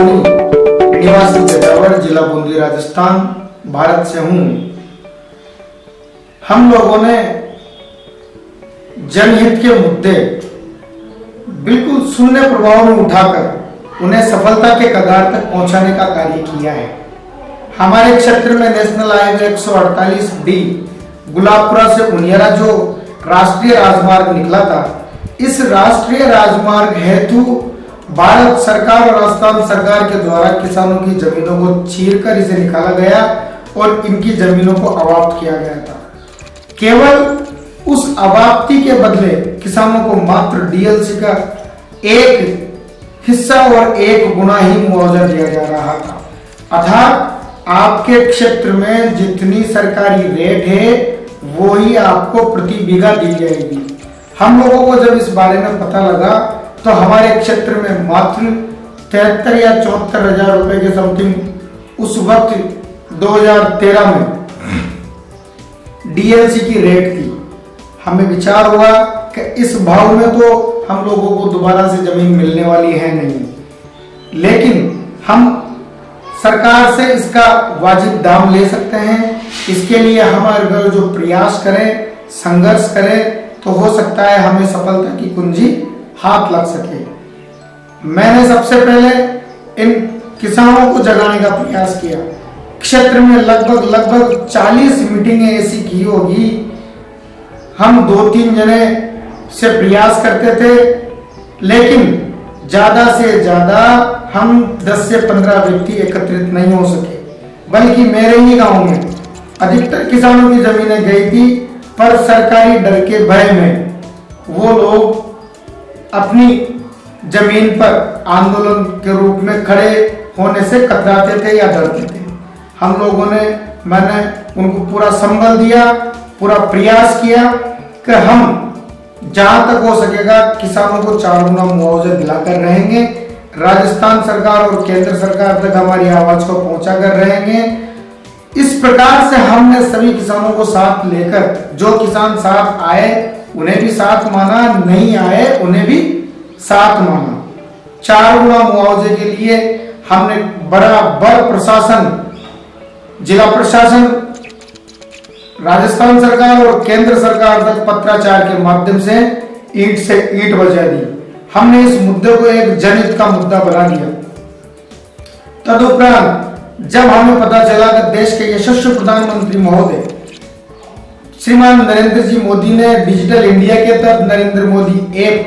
सोनी, निवासी जटावर, जिला बूंदी, राजस्थान, भारत से हूँ। हम लोगों ने जनहित के मुद्दे बिल्कुल शून्य प्रभाव में उठाकर उन्हें सफलता के कगार तक पहुंचाने का कार्य किया है। हमारे क्षेत्र में नेशनल हाईवे 148D गुलाबपुरा से उनियारा जो राष्ट्रीय राजमार्ग निकला था, इस राष्ट्रीय राजमार्ग हेतु भारत सरकार और राजस्थान सरकार के द्वारा किसानों की जमीनों को चीरकर इसे निकाला गया और इनकी जमीनों को अवाप्त किया गया था। केवल उस अवाप्ति के बदले किसानों को मात्र डीएलसी का एक हिस्सा और एक गुना ही मुआवजा दिया जा रहा था। अर्थात आपके क्षेत्र में जितनी सरकारी रेट है वो ही आपको प्रति बीघा दी जाएगी। हम लोगों को जब इस बारे में पता लगा तो हमारे क्षेत्र में मात्र 73 या 74 हजार रुपए के समथिंग उस वक्त 2013 में डीएलसी की रेट थी। हमें विचार हुआ कि इस भाव में तो हम लोगों को दोबारा से जमीन मिलने वाली है नहीं, लेकिन हम सरकार से इसका वाजिब दाम ले सकते हैं। इसके लिए हम अगर जो प्रयास करें, संघर्ष करें, तो हो सकता है हमें सफलता की कुंजी हाथ लग सके। मैंने सबसे पहले इन किसानों को जगाने का प्रयास किया। क्षेत्र में लगभग 40 मीटिंगें ऐसी की होगी। हम 2-3 जने से प्रयास करते थे, लेकिन ज्यादा से ज्यादा हम 10 से 15 व्यक्ति एकत्रित नहीं हो सके। बल्कि मेरे ही गांव में अधिकतर किसानों की जमीनें गई थी, पर सरकारी डर के भय में वो लोग अपनी जमीन पर आंदोलन के रूप में खड़े होने से कतराते थे या डरते थे। हम लोगों ने मैंने उनको पूरा संबल दिया, पूरा प्रयास किया कि हम जहां तक हो सकेगा किसानों को 4 गुना मुआवजा दिलाकर रहेंगे। राजस्थान सरकार और केंद्र सरकार तक हमारी आवाज को पहुंचा कर रहेंगे। इस प्रकार से हमने सभी किसानों को साथ लेकर, जो किसान साथ आए उन्हें भी साथ माना, नहीं आए उन्हें भी साथ माना। 4 गुना मुआवजे के लिए हमने बराबर प्रशासन, जिला प्रशासन, राजस्थान सरकार और केंद्र सरकार तक पत्राचार के माध्यम से ईंट बजा दी। हमने इस मुद्दे को एक जनहित का मुद्दा बना दिया। तदुपरांत जब हमें पता चला कि देश के यशस्वी प्रधानमंत्री महोदय श्रीमान नरेंद्र जी मोदी ने डिजिटल इंडिया के तहत नरेंद्र मोदी ऐप,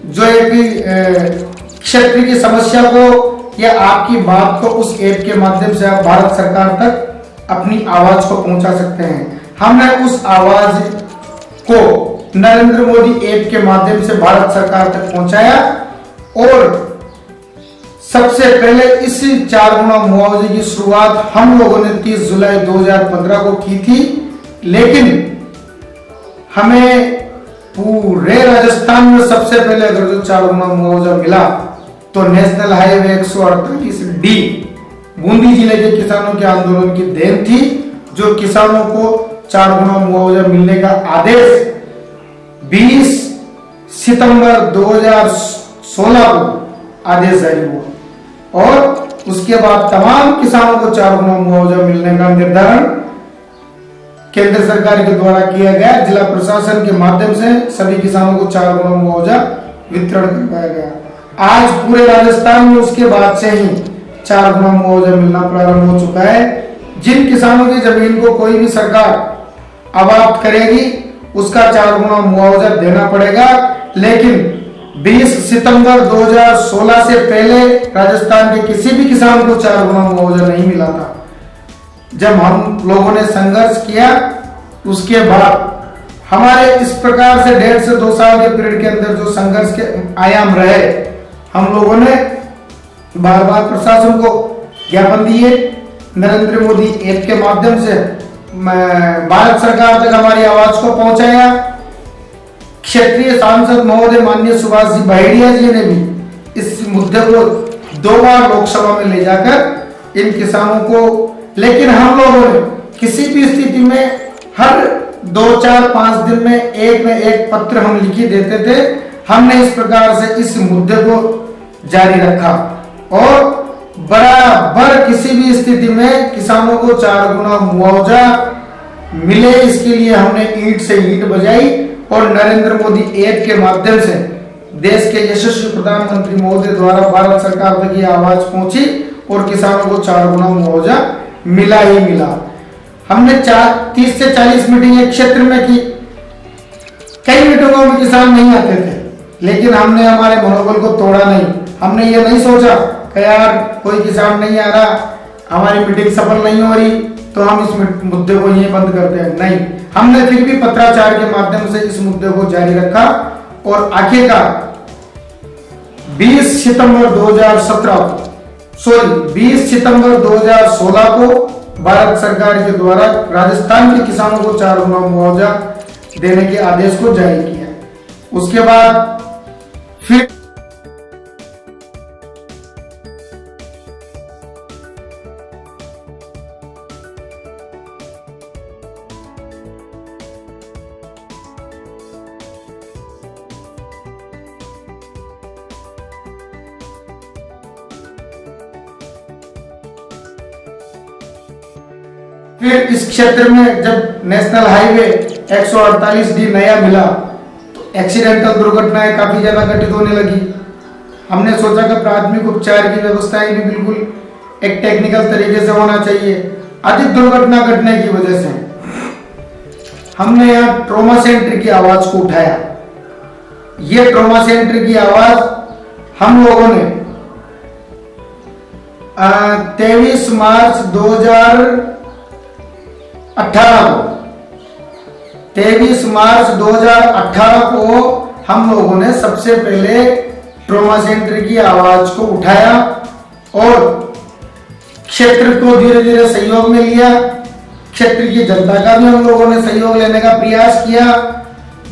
जो एक क्षेत्र की समस्या को या आपकी बात को उस ऐप के माध्यम से आप भारत सरकार तक अपनी आवाज को पहुंचा सकते हैं, हमने उस आवाज को नरेंद्र मोदी ऐप के माध्यम से भारत सरकार तक पहुंचाया। और सबसे पहले इस 4 गुना मुआवजे की शुरुआत हम लोगों ने 30 जुलाई 2015 को की थी, लेकिन हमें पूरे राजस्थान में सबसे पहले अगर जो 4 गुना मुआवजा मिला तो नेशनल हाईवे 148D बूंदी जिले के किसानों के आंदोलन की देन थी, जो किसानों को 4 गुना मुआवजा मिलने का आदेश 20 सितंबर 2016 को आदेश जारी हुआ और उसके बाद तमाम किसानों को 4 गुना मुआवजा मिलने का निर्धारण केंद्र सरकार के द्वारा किया गया। जिला प्रशासन के माध्यम से सभी किसानों को 4 गुना मुआवजा वितरण करवाया गया। आज पूरे राजस्थान में उसके बाद से ही 4 गुना मुआवजा मिलना प्रारंभ हो चुका है। जिन किसानों की जमीन को कोई भी सरकार अवाप्त करेगी उसका 4 गुना मुआवजा देना पड़ेगा, लेकिन 20 सितंबर 2016 से पहले राजस्थान के किसी भी किसान को 4 गुना मुआवजा नहीं मिला था। जब हम लोगों ने संघर्ष किया उसके बाद हमारे इस प्रकार से 1.5 से 2 साल के पीरियड के अंदर जो संघर्ष के आयाम रहे, हम लोगों ने बार बार प्रशासन को ज्ञापन दिए, नरेंद्र मोदी ऐप के माध्यम से भारत सरकार तक हमारी आवाज को पहुंचाया। क्षेत्रीय सांसद महोदय माननीय सुभाष जी भाईडिया जी ने भी इस मुद्दे को 2 बार लोकसभा में ले जाकर इन किसानों को, लेकिन हम लोगों ने किसी भी स्थिति में हर 2, 4, 5 दिन में एक पत्र हम लिखी देते थे। हमने इस प्रकार से इस मुद्दे को जारी रखा और बराबर किसी भी स्थिति में किसानों को 4 गुना मुआवजा मिले, इसके लिए हमने ईंट से ईंट बजाई और नरेंद्र मोदी ऐप के माध्यम से देश के यशस्वी प्रधानमंत्री महोदय द्वारा भारत सरकार तक ये आवाज पहुंची और किसानों को 4 गुना मुआवजा मिला ही मिला। हमने 30 से 40 मीटिंग एक क्षेत्र में की। कई मीटिंगों में किसान नहीं आते थे, लेकिन हमने हमारे मनोबल को तोड़ा नहीं। हमने ये नहीं सोचा कि यार कोई किसान नहीं आ रहा, हमारी मीटिंग सफल नहीं हो रही तो हम इस मुद्दे को यहीं बंद करते हैं। नहीं, हमने फिर भी पत्राचार के माध्यम से इस मुद्दे को जारी रखा और आखिरकार 20 सितंबर 2016 को भारत सरकार के द्वारा राजस्थान के किसानों को 4 गुना मुआवजा देने के आदेश को जारी किया। उसके बाद फिर इस क्षेत्र में जब नेशनल हाईवे 148D नया मिला तो एक्सीडेंटल दुर्घटनाएं काफी ज्यादा घटित होने लगी। हमने सोचा कि प्राथमिक उपचार की व्यवस्थाएं भी बिल्कुल एक टेक्निकल तरीके से होना चाहिए। अधिक दुर्घटना घटने की वजह से हमने यहाँ ट्रॉमा सेंटर की आवाज को उठाया। ये ट्रॉमा सेंटर की आवाज हम लोगों ने 23 मार्च 2018 को हम लोगों ने सबसे पहले ट्रॉमा सेंटर की आवाज को उठाया और क्षेत्र को धीरे धीरे सहयोग में लिया। क्षेत्र की जनता का भी हम लोगों ने सहयोग लेने का प्रयास किया।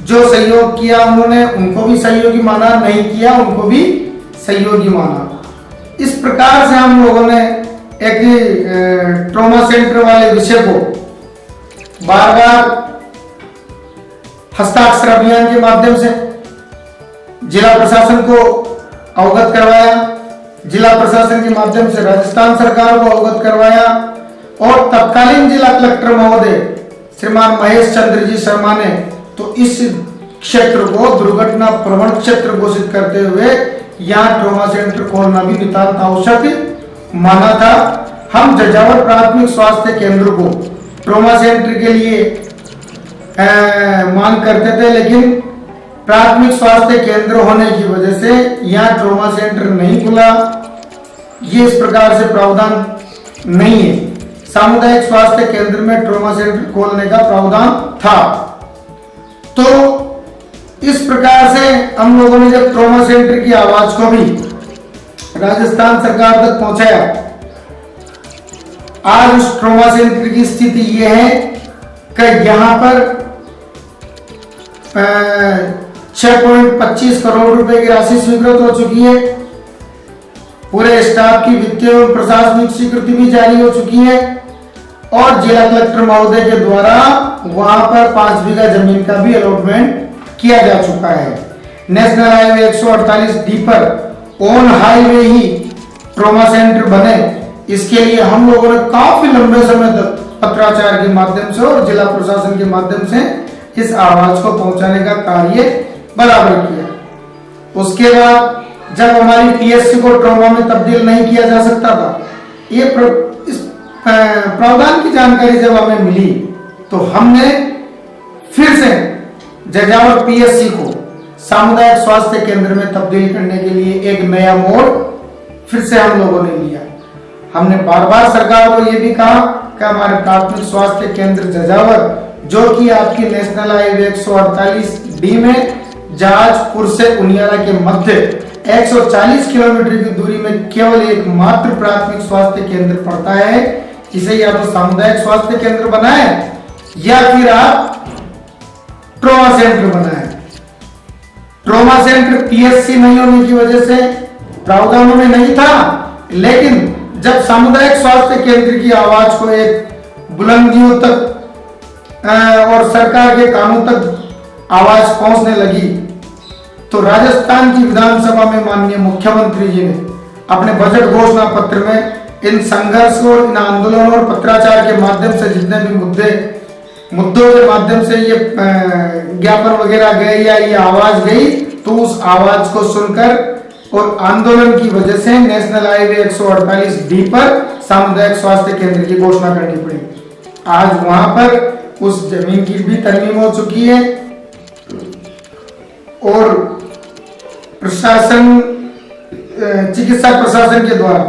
जो सहयोग किया उन्होंने उनको भी सहयोगी माना, नहीं किया उनको भी सहयोगी माना। इस प्रकार से हम लोगों ने एक ट्रॉमा सेंटर वाले विषय को बार बार हस्ताक्षर अभियान के माध्यम से जिला प्रशासन को अवगत करवाया, जिला प्रशासन के माध्यम से राजस्थान सरकार को अवगत करवाया और तत्कालीन जिला कलेक्टर महोदय श्रीमान महेश चंद्र जी शर्मा ने तो इस क्षेत्र को दुर्घटना प्रवण क्षेत्र घोषित करते हुए यहाँ ट्रॉमा सेंटर खोलना भी नितांत आवश्यक माना था। हम जजावर प्राथमिक स्वास्थ्य केंद्र को ट्रॉमा सेंटर के लिए मांग करते थे, लेकिन प्राथमिक स्वास्थ्य केंद्र होने की वजह से यहाँ ट्रॉमा सेंटर नहीं खुला। ये इस प्रकार से प्रावधान नहीं है। सामुदायिक स्वास्थ्य केंद्र में ट्रॉमा सेंटर खोलने का प्रावधान था। तो इस प्रकार से हम लोगों ने जब ट्रॉमा सेंटर की आवाज को भी राजस्थान सरकार तक पहुंचाया, आज उस ट्रॉमा सेंटर की स्थिति यह है कि यहाँ पर 6.25 करोड़ रुपए की राशि स्वीकृत हो चुकी है। पूरे स्टाफ की वित्तीय एवं प्रशासनिक स्वीकृति भी जारी हो चुकी है और जिला कलेक्टर महोदय के द्वारा वहां पर 5 बीघा जमीन का भी अलॉटमेंट किया जा चुका है। नेशनल हाईवे 148D पर on highway he trauma centre बने, इसके लिए हम लोगों ने काफी लंबे समय तक पत्राचार के माध्यम से और जिला प्रशासन के माध्यम से इस आवाज को पहुंचाने का कार्य बराबर किया। उसके बाद जब हमारी पीएससी को ट्रॉमा में तब्दील नहीं किया जा सकता था, ये इस प्रावधान की जानकारी जब हमें मिली तो हमने फिर से जजावर पीएससी को सामुदायिक स्वास्थ्य केंद्र में तब्दील करने के लिए एक नया मोड़ फिर से हम लोगों ने लिया। हमने बार बार सरकार को यह भी कहा कि हमारे प्राथमिक स्वास्थ्य केंद्र जजावर, जो कि आपकी नेशनल हाईवे 148D में जहाजपुर से उनियारा के मध्य 140 किलोमीटर की दूरी में केवल एक मात्र प्राथमिक स्वास्थ्य केंद्र पड़ता है, इसे या तो सामुदायिक स्वास्थ्य केंद्र बनाए या फिर आप ट्रॉमा सेंटर बनाए। ट्रॉमा सेंटर पीएससी नहीं होने की वजह से प्रावधानों में नहीं था, लेकिन जब सामुदायिक स्वास्थ्य केंद्र की आवाज को एक बुलंदियों तक और सरकार के कानों तक आवाज पहुंचने लगी तो राजस्थान की विधानसभा में माननीय मुख्यमंत्री जी ने अपने बजट घोषणा पत्र में इन संघर्ष और इन आंदोलनों और पत्राचार के माध्यम से जितने भी मुद्दों के माध्यम से ये ज्ञापन वगैरह गए या ये आवाज गई, तो उस आवाज को सुनकर और आंदोलन की वजह से नेशनल हाईवे 148 डी पर सामुदायिक स्वास्थ्य केंद्र की घोषणा करनी पड़ी। आज वहां पर उस जमीन की भी तरमीम हो चुकी है और प्रशासन, चिकित्सा प्रशासन के द्वारा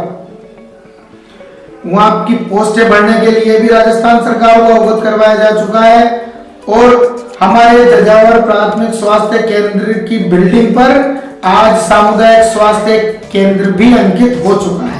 वहां की पोस्टें भरने के लिए भी राजस्थान सरकार को अवगत करवाया जा चुका है और हमारे जजावर प्राथमिक स्वास्थ्य केंद्र की बिल्डिंग पर आज सामुदायिक स्वास्थ्य केंद्र भी अंकित हो चुका है।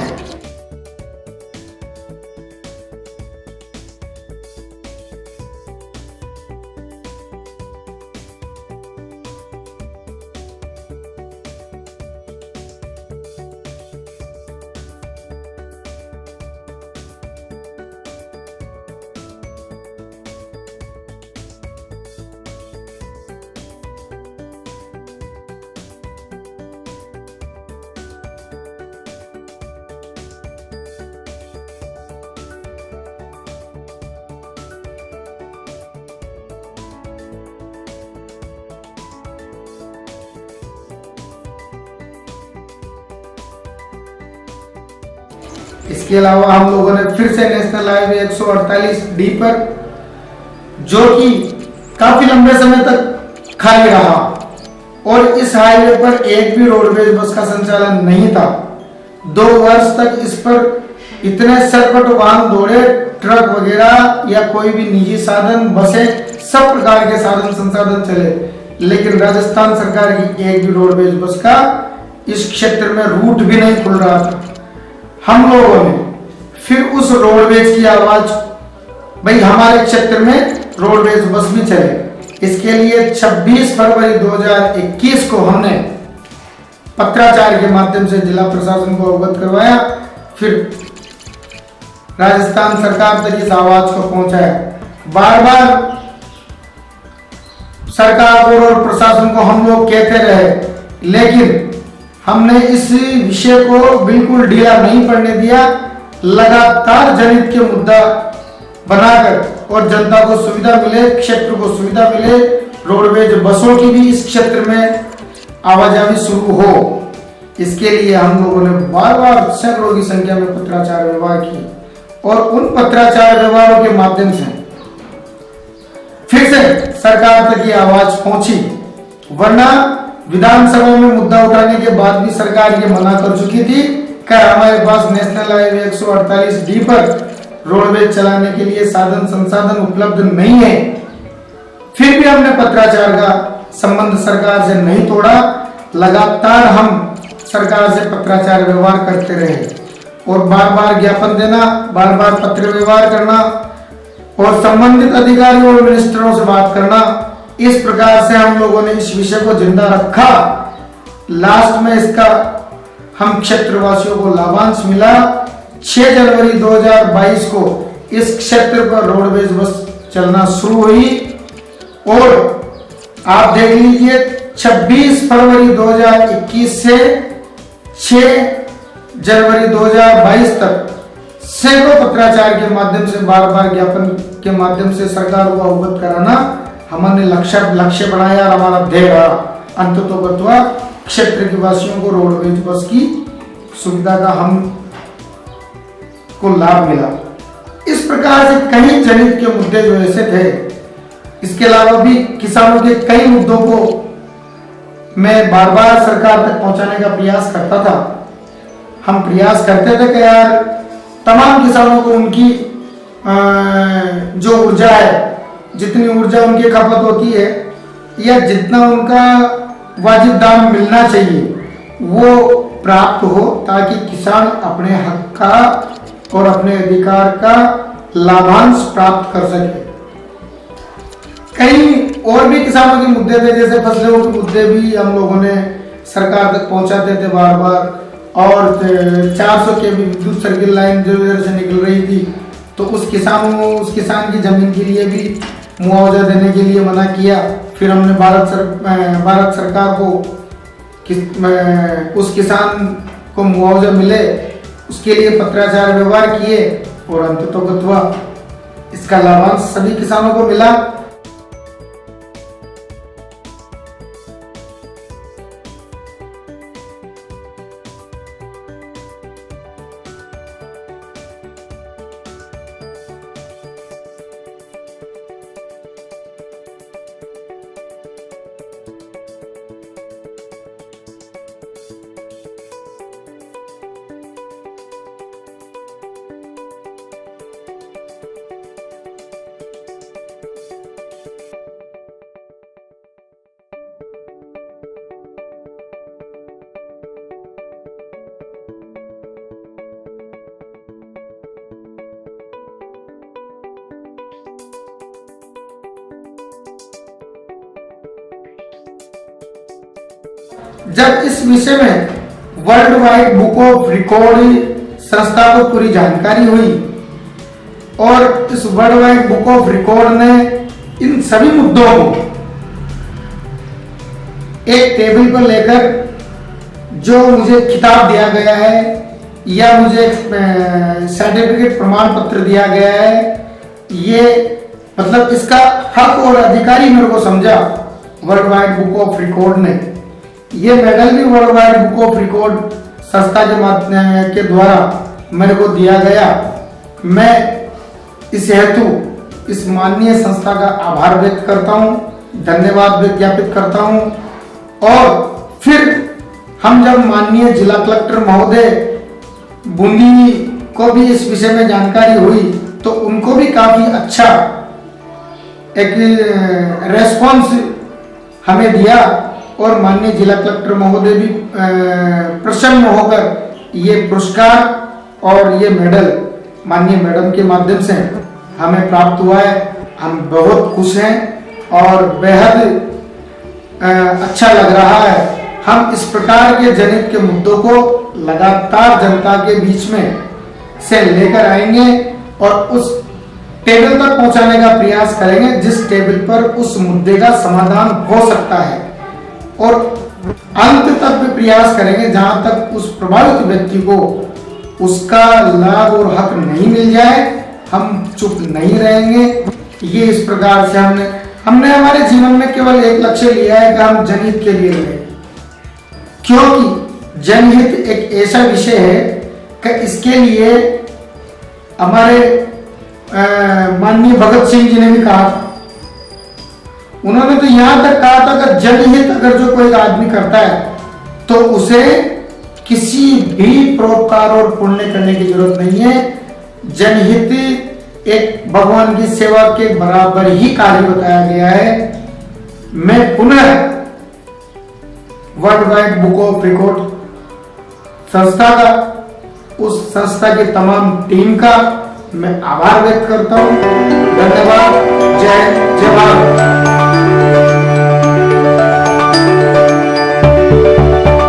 इसके अलावा हम लोगों ने फिर से नेशनल हाईवे 148 डी पर, जो कि काफी लंबे समय तक खाली रहा और इस हाईवे पर एक भी रोडवेज बस का संचालन नहीं था। 2 वर्ष तक इस पर इतने सरपट वाहन दौड़े, ट्रक वगैरह या कोई भी निजी साधन, बसें, सब प्रकार के साधन संसाधन चले, लेकिन राजस्थान सरकार की एक भी रोडवेज बस का इस क्षेत्र में रूट भी नहीं खुल रहा था। हम लोगों ने फिर उस रोडवेज की आवाज, भाई हमारे क्षेत्र में रोडवेज बस भी चले, इसके लिए 26 फरवरी 2021 को हमने पत्राचार के माध्यम से जिला प्रशासन को अवगत करवाया, फिर राजस्थान सरकार तक इस आवाज को पहुंचाया। बार बार सरकार को और प्रशासन को हम लोग कहते रहे, लेकिन हमने इस विषय को बिल्कुल ढीला नहीं पड़ने दिया। लगातार जनहित के मुद्दा बनाकर और जनता को सुविधा मिले, क्षेत्र को सुविधा मिले, रोडवेज बसों की भी इस क्षेत्र में आवाजाही शुरू हो, इसके लिए हम लोगों ने बार बार सैकड़ों की संख्या में पत्राचार व्यवहार किए और उन पत्राचार व्यवहारों के माध्यम से फिर से सरकार तक ये आवाज पहुंची। वरना विधानसभा में मुद्दा उठाने के बाद भी सरकार ये मना कर चुकी थी कि हमारे पास नेशनल हाईवे 148 डी पर रोडवेज चलाने के लिए साधन संसाधन उपलब्ध नहीं है। फिर भी हमने पत्राचार का संबंध सरकार से नहीं तोड़ा, लगातार हम सरकार से पत्राचार व्यवहार करते रहे और बार बार ज्ञापन देना, बार बार पत्र व्यवहार करना और संबंधित अधिकारियों और मिनिस्टरों से बात करना, इस प्रकार से हम लोगों ने इस विषय को जिंदा रखा। लास्ट में इसका हम क्षेत्रवासियों को लाभांश मिला। 6 जनवरी 2022 को इस क्षेत्र पर रोडवेज बस चलना शुरू हुई और आप देख लीजिए 26 फरवरी 2021 से 6 जनवरी 2022 तक सैकड़ों पत्राचार के माध्यम से, बार बार ज्ञापन के माध्यम से सरकार को अवगत कराना हमने लक्ष्य बनाया और हमारा ध्येय रहा। अंततोगत्वा क्षेत्र के वासियों को रोडवेज बस की सुविधा का हम को लाभ मिला। इस प्रकार से कई जनहित के मुद्दे जो ऐसे थे, इसके अलावा भी किसानों के कई मुद्दों को मैं बार बार सरकार तक पहुंचाने का प्रयास करता था। हम प्रयास करते थे कि यार तमाम किसानों को उनकी जो ऊर्जा है, जितनी ऊर्जा उनकी खपत होती है या जितना उनका वाजिब दाम मिलना चाहिए वो प्राप्त हो, ताकि किसान अपने हक का और अपने अधिकार का लाभांश प्राप्त कर सके। कई और भी किसानों के मुद्दे थे, जैसे फसलों के मुद्दे भी हम लोगों ने सरकार तक पहुंचाते थे बार बार, और 400 के विद्युत सर्किल लाइन जो इधर से निकल रही थी, तो उस किसान की जमीन के लिए भी मुआवजा देने के लिए मना किया। फिर हमने भारत सरकार को उस किसान को मुआवजा मिले उसके लिए पत्राचार व्यवहार किए और अंततोगत्वा इसका लाभांश सभी किसानों को मिला। जब इस विषय में world wide book of record संस्था को पूरी जानकारी हुई और इस world wide book of record ने इन सभी मुद्दों को एक टेबल पर लेकर जो मुझे खिताब दिया गया है या मुझे सर्टिफिकेट प्रमाण पत्र दिया गया है, ये मतलब इसका हक और अधिकारी मेरे को समझा world wide book of record ने। ये मेडल भी world wide book of record संस्था के माध्यम के द्वारा मेरे को दिया गया। मैं इस हेतु इस माननीय संस्था का आभार व्यक्त करता हूँ, धन्यवाद ज्ञापित करता हूँ। और फिर हम जब माननीय जिला कलेक्टर महोदय बूंदी को भी इस विषय में जानकारी हुई तो उनको भी काफी अच्छा एक रेस्पॉन्स हमें दिया और माननीय जिला कलेक्टर महोदय भी प्रसन्न होकर ये पुरस्कार और ये मेडल माननीय मैडम के माध्यम से हमें प्राप्त हुआ है। हम बहुत खुश हैं और बेहद अच्छा लग रहा है। हम इस प्रकार के जनहित के मुद्दों को लगातार जनता के बीच में से लेकर आएंगे और उस टेबल तक पहुंचाने का प्रयास करेंगे जिस टेबल पर उस मुद्दे का समाधान हो सकता है और अंत तक भी प्रयास करेंगे जहां तक उस प्रभावित व्यक्ति को उसका लाभ और हक नहीं मिल जाए हम चुप नहीं रहेंगे। ये इस प्रकार से हमने हमारे जीवन में केवल एक लक्ष्य लिया है कि हम जनहित के लिए लड़ें, क्योंकि जनहित एक ऐसा विषय है कि इसके लिए हमारे माननीय भगत सिंह जी ने भी कहा, उन्होंने तो यहां तक कहा था कि जनहित अगर जो कोई आदमी करता है तो उसे किसी भी परोपकार और पुण्य करने की जरूरत नहीं है। जनहित एक भगवान की सेवा के बराबर ही कार्य बताया गया है। मैं पुनः world wide book of record संस्था का, उस संस्था की तमाम टीम का मैं आभार व्यक्त करता हूं। धन्यवाद। जय भारत।